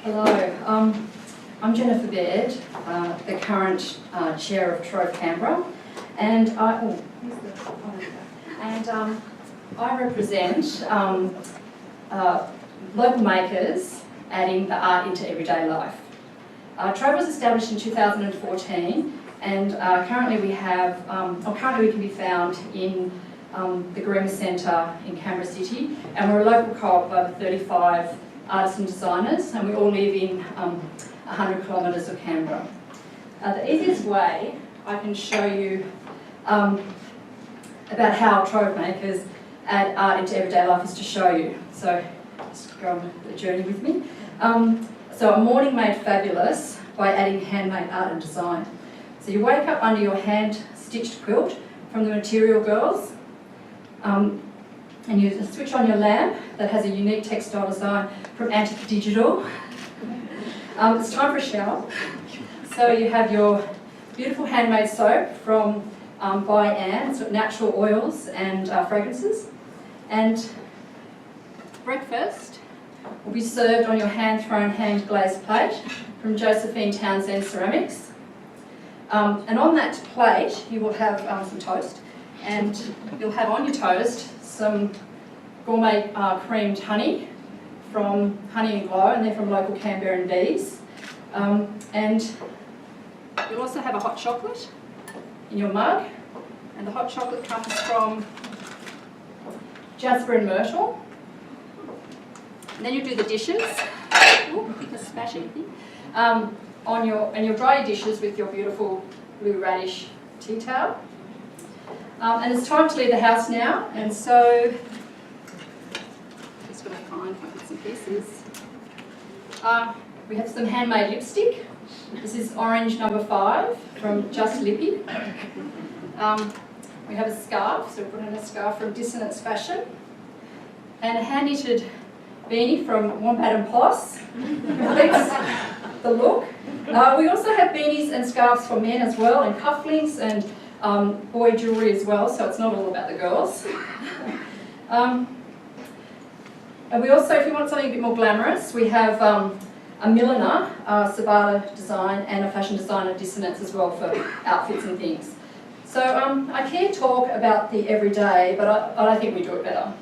Hello, I'm Jennifer Baird, the current chair of Trove Canberra, and I represent local makers adding the art into everyday life. Trove was established in 2014, and currently we can be found in the Grima Centre in Canberra City, and we're a local co-op of over 35 artists and designers, and we all live in 100 kilometres of Canberra. The easiest way I can show you about how Trove makers add art into everyday life is to show you. So just go on the journey with me. So a morning made fabulous by adding handmade art and design. So you wake up under your hand-stitched quilt from the Material Girls, and you switch on your lamp that has a unique textile design from Antique Digital. It's time for a shower. So you have your beautiful handmade soap from Baird, so natural oils and fragrances. And breakfast will be served on your hand-thrown, hand-glazed plate from Josephine Townsend Ceramics. And on that plate you will have some toast, and you'll have on your toast some gourmet creamed honey from Honey and Glow, and they're from local Canberran bees. And you'll also have a hot chocolate in your mug, and the hot chocolate comes from Jasper and Myrtle. And then you do the dishes. Ooh, you can smash anything. And you'll dry your dishes with your beautiful blue radish tea towel. And it's time to leave the house now, and so just got to find my bits and pieces. We have some handmade lipstick. This is orange number 5 from Just Lippy. We have a scarf, so we put in a scarf from Dissonance Fashion, and a hand-knitted beanie from Wombat and Poss. Completes the look. We also have beanies and scarves for men as well, and cufflinks and boy jewellery as well, so it's not all about the girls. And we also, if you want something a bit more glamorous, we have a milliner, Sabata design, and a fashion designer, Dissonance, as well for outfits and things. So I can talk about the everyday, but I think we do it better.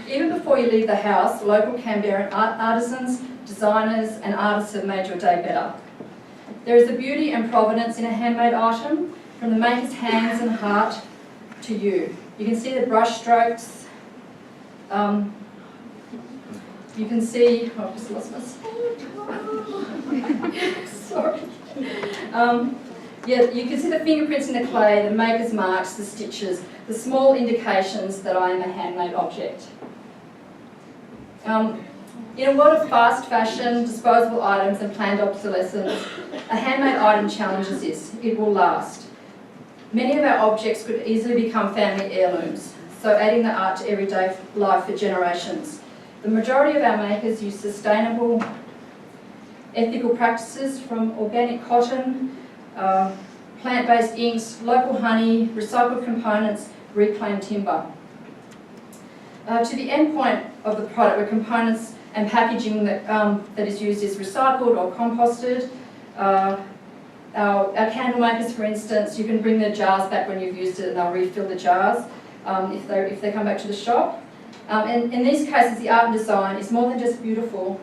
Even before you leave the house, local Canberran artisans, designers and artists have made your day better. There is a beauty and provenance in a handmade item, from the maker's hands and heart to you. You can see the brush strokes. You can see, I've just lost my slide. Sorry. Yeah, you can see the fingerprints in the clay, the maker's marks, the stitches, the small indications that I am a handmade object. In a world of fast fashion, disposable items and planned obsolescence, a handmade item challenges this. It will last. Many of our objects could easily become family heirlooms, so adding the art to everyday life for generations. The majority of our makers use sustainable, ethical practices from organic cotton, plant-based inks, local honey, recycled components, reclaimed timber. To the end point of the product, where components and packaging that is used is recycled or composted. Our candle makers, for instance, you can bring the jars back when you've used it and they'll refill the jars if they come back to the shop. And in these cases, the art and design is more than just beautiful.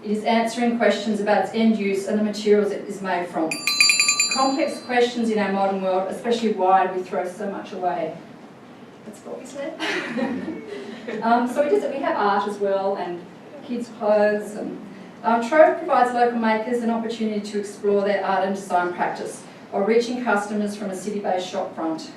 It is answering questions about its end use and the materials it is made from. Complex questions in our modern world, especially why we throw so much away. That's what we said. So we have art as well, and kids' clothes. And Trove provides local makers an opportunity to explore their art and design practice while reaching customers from a city-based shopfront.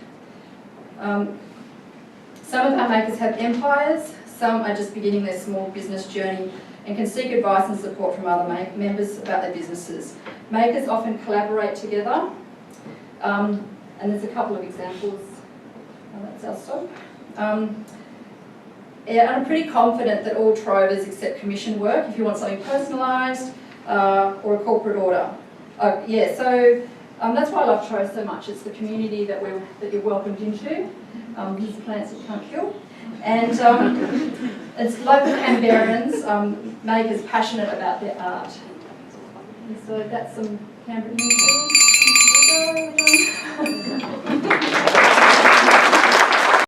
Some of our makers have empires, some are just beginning their small business journey and can seek advice and support from other members about their businesses. Makers often collaborate together, and there's a couple of examples. That's our stop. Yeah, I'm pretty confident that all Trovers accept commission work if you want something personalised or a corporate order. That's why I love Trove so much. It's the community that you're welcomed into. These plants that you can't kill. And it's local Canberrans, makers passionate about their art. And so that's some Canberra news.